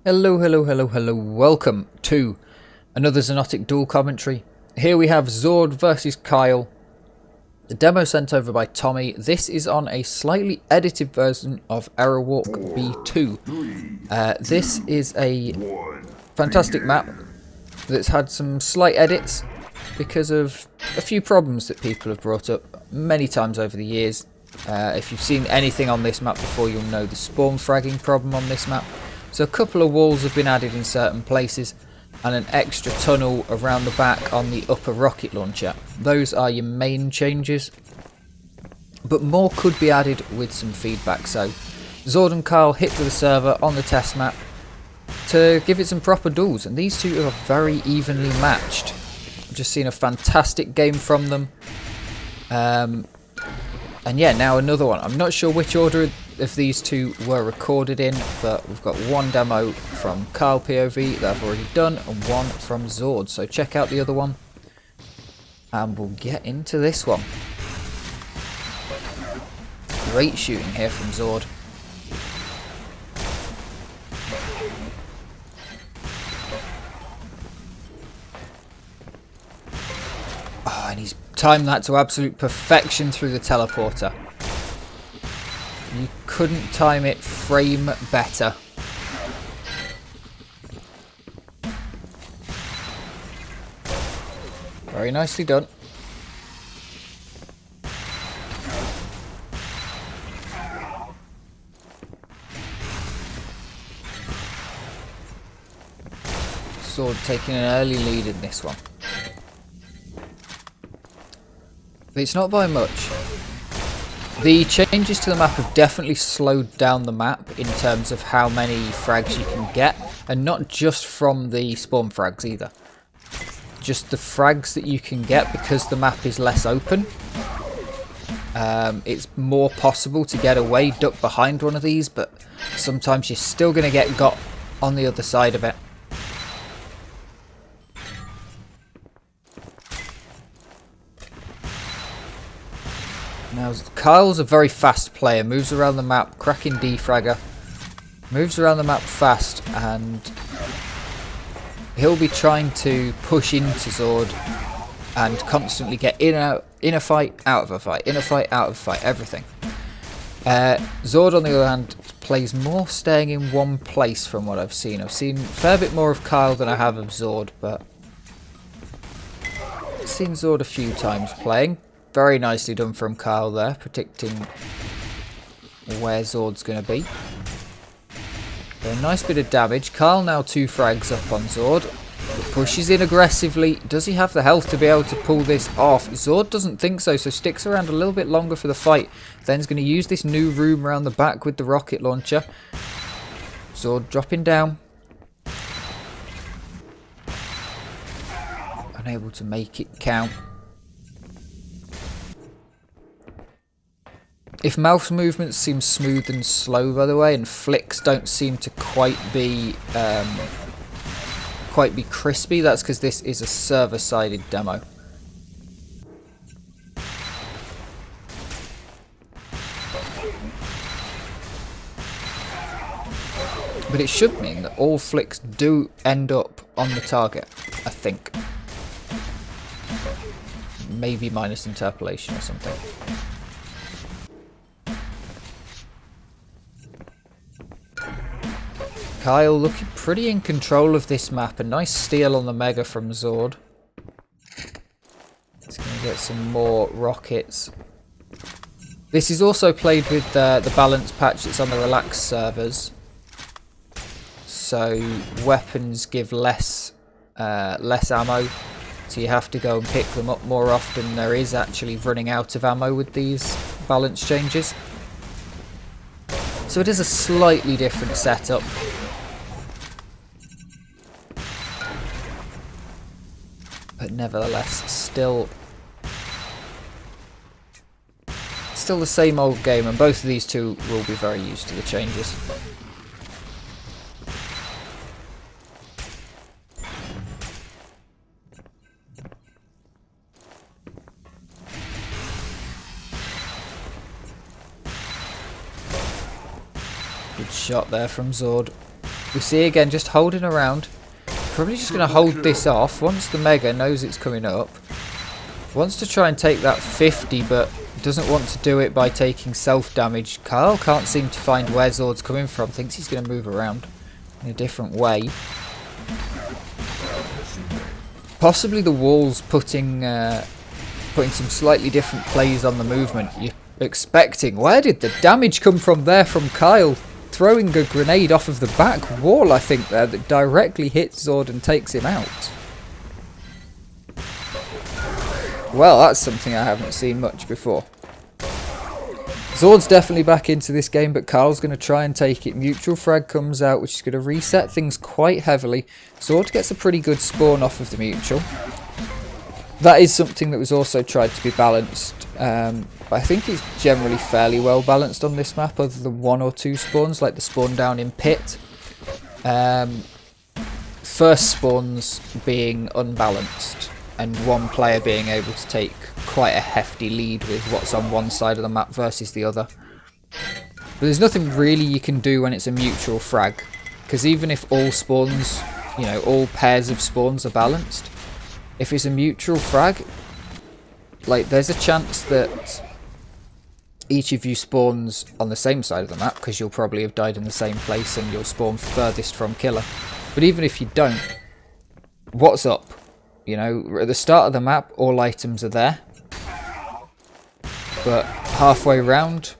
Hello, hello, hello, hello. Welcome to another Xonotic Duel commentary. Here we have Xord versus Kyle. The demo sent over by Tommy. This is on a slightly edited version of Aerowalk B2. This is a fantastic map that's had some slight edits because of a few problems that people have brought up many times over the years. If you've seen anything on this map before, you'll know the spawnfragging problem on this map. So a couple of walls have been added in certain places and an extra tunnel around the back on the upper rocket launcher. Those are your main changes, but more could be added with some feedback. So Xord and Kyle hit to the server on the test map to give it some proper duels, and these two are very evenly matched. I've just seen a fantastic game from them. And yeah, now another one. I'm not sure which order of these two were recorded in, but we've got one demo from Kyle POV that I've already done and one from Xord. So check out the other one and we'll get into this one. Great shooting here from Xord. Oh, and he's timed that to absolute perfection through the teleporter. You couldn't time it frame better. Very nicely done. Xord taking an early lead in this one. But it's not by much. The changes to the map have definitely slowed down the map in terms of how many frags you can get, and not just from the spawn frags either. Just the frags that you can get, because the map is less open. It's more possible to get away, duck behind one of these, but sometimes you're still going to get got on the other side of it. Now, Kyle's a very fast player, moves around the map, cracking defragger, moves around the map fast, and he'll be trying to push into Xord and constantly get in a fight, out of a fight, in a fight, out of a fight, everything. Xord, on the other hand, plays more staying in one place from what I've seen. I've seen a fair bit more of Kyle than I have of Xord, but I've seen Xord a few times playing. Very nicely done from Kyle there, predicting where Xord's going to be. A nice bit of damage. Kyle now 2 frags up on Xord. Pushes in aggressively. Does he have the health to be able to pull this off? Xord doesn't think so, so sticks around a little bit longer for the fight. Then's going to use this new room around the back with the rocket launcher. Xord dropping down. Unable to make it count. If mouse movements seem smooth and slow, by the way, and flicks don't seem to quite be crispy, that's because this is a server-sided demo. But it should mean that all flicks do end up on the target, I think. Maybe minus interpolation or something. Kyle looking pretty in control of this map. A nice steal on the Mega from Xord. It's going to get some more rockets. This is also played with the balance patch that's on the relaxed servers. So weapons give less ammo. So you have to go and pick them up more often. There is actually running out of ammo with these balance changes. So it is a slightly different setup. But nevertheless, still the same old game, and both of these two will be very used to the changes. Good shot there from Xord. We see again just holding around. Probably just going to hold this off once the Mega knows it's coming up. Wants to try and take that 50, but doesn't want to do it by taking self-damage. Kyle can't seem to find where Xord's coming from. Thinks he's going to move around in a different way. Possibly the wall's putting some slightly different plays on the movement. You're expecting. Where did the damage come from there from Kyle? Throwing a grenade off of the back wall, I think, there, that directly hits Xord and takes him out. Well, that's something I haven't seen much before. Xord's definitely back into this game, but Kyle's going to try and take it. Mutual frag comes out, which is going to reset things quite heavily. Xord gets a pretty good spawn off of the mutual. That is something that was also tried to be balanced. I think it's generally fairly well balanced on this map, other than 1 or 2 spawns, like the spawn down in pit. First spawns being unbalanced, and one player being able to take quite a hefty lead with what's on one side of the map versus the other. But there's nothing really you can do when it's a mutual frag, because even if all spawns, you know, all pairs of spawns are balanced, if it's a mutual frag, like, there's a chance that each of you spawns on the same side of the map, because you'll probably have died in the same place and you'll spawn furthest from killer. But even if you don't, what's up? You know, at the start of the map, all items are there. But halfway round,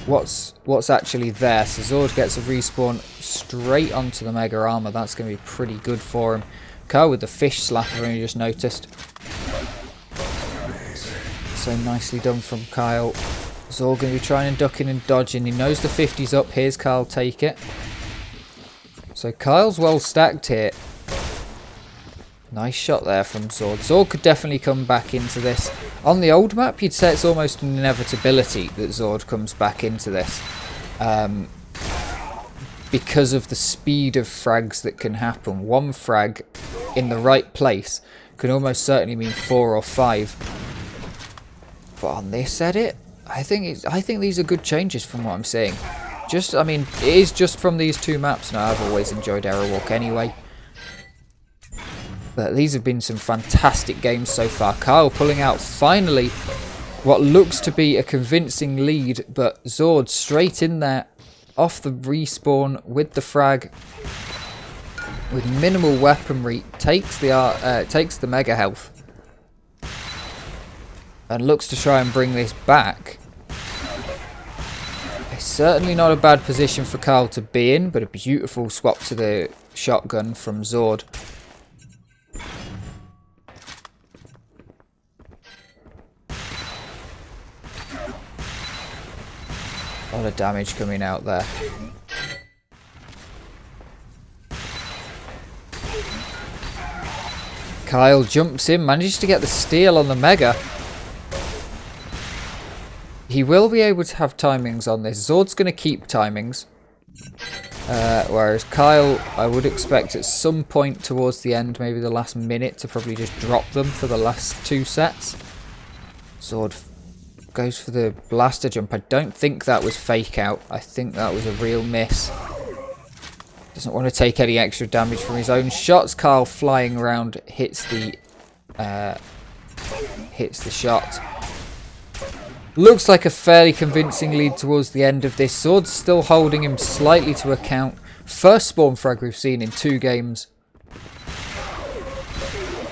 what's actually there? So Xord gets a respawn straight onto the Mega Armor. That's going to be pretty good for him. Kyle with the fish slap, I've only just noticed. So nicely done from Kyle. Xord going to be trying and ducking and dodging. He knows the 50's up. Here's Kyle, take it. So Kyle's well stacked here. Nice shot there from Xord. Xord could definitely come back into this. On the old map, you'd say it's almost an inevitability that Xord comes back into this. Because of the speed of frags that can happen. One frag in the right place can almost certainly mean 4 or 5. But on this edit, I think these are good changes from what I'm seeing. I mean, it is just from these 2 maps now. I've always enjoyed Aerowalk anyway. But these have been some fantastic games so far. Kyle pulling out finally what looks to be a convincing lead, but Xord straight in there off the respawn with the frag with minimal weaponry, takes the mega health and looks to try and bring this back. It's certainly not a bad position for Kyle to be in, but a beautiful swap to the shotgun from Xord. A lot of damage coming out there. Kyle jumps in, manages to get the steal on the Mega. He will be able to have timings on this. Xord's going to keep timings. Whereas Kyle, I would expect at some point towards the end, maybe the last minute, to probably just drop them for the last 2 sets. Xord goes for the blaster jump. I don't think that was fake out. I think that was a real miss. Doesn't want to take any extra damage from his own shots. Kyle flying around hits the shot. Looks like a fairly convincing lead towards the end of this. Xord's still holding him slightly to account. First spawn frag we've seen in 2 games.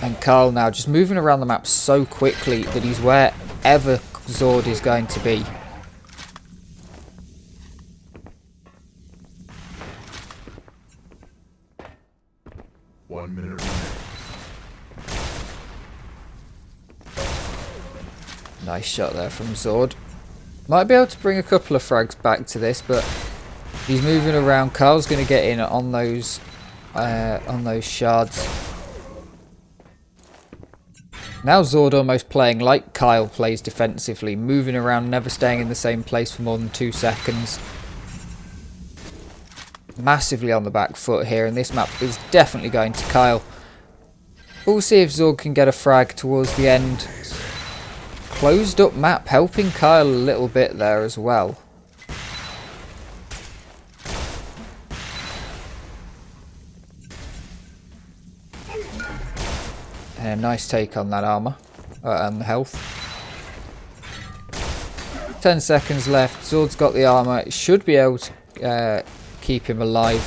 And Kyle now just moving around the map so quickly that he's wherever Xord is going to be. One minute. Nice shot there from Xord. Might be able to bring a couple of frags back to this, but he's moving around. Kyle's going to get in on those shards. Now Xord almost playing like Kyle plays defensively, moving around, never staying in the same place for more than 2 seconds. Massively on the back foot here, and this map is definitely going to Kyle. We'll see if Xord can get a frag towards the end. Closed up map, helping Kyle a little bit there as well. And a nice take on that armor. Health. 10 seconds left. Xord's got the armor. It should be able to keep him alive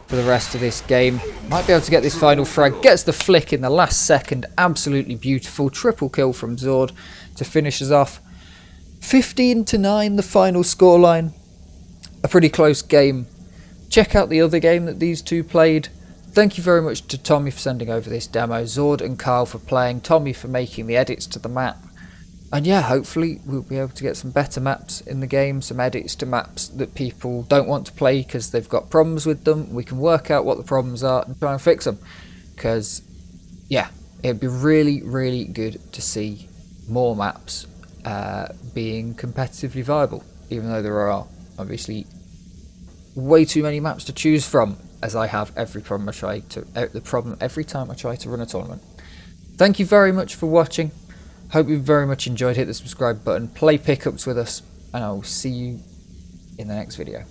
for the rest of this game. Might be able to get this final frag. Gets the flick in the last second. Absolutely beautiful. Triple kill from Xord to finish us off. 15-9 the final scoreline. A pretty close game. Check out the other game that these two played. Thank you very much to Tommy for sending over this demo, Xord and Kyle for playing, Tommy for making the edits to the map. And yeah, hopefully we'll be able to get some better maps in the game, some edits to maps that people don't want to play because they've got problems with them. We can work out what the problems are and try and fix them. Because, yeah, it'd be really, really good to see more maps being competitively viable, even though there are obviously way too many maps to choose from, as I have every problem every time I try to run a tournament. Thank you very much for watching. Hope you very much enjoyed. Hit the subscribe button, play pickups with us, and I will see you in the next video.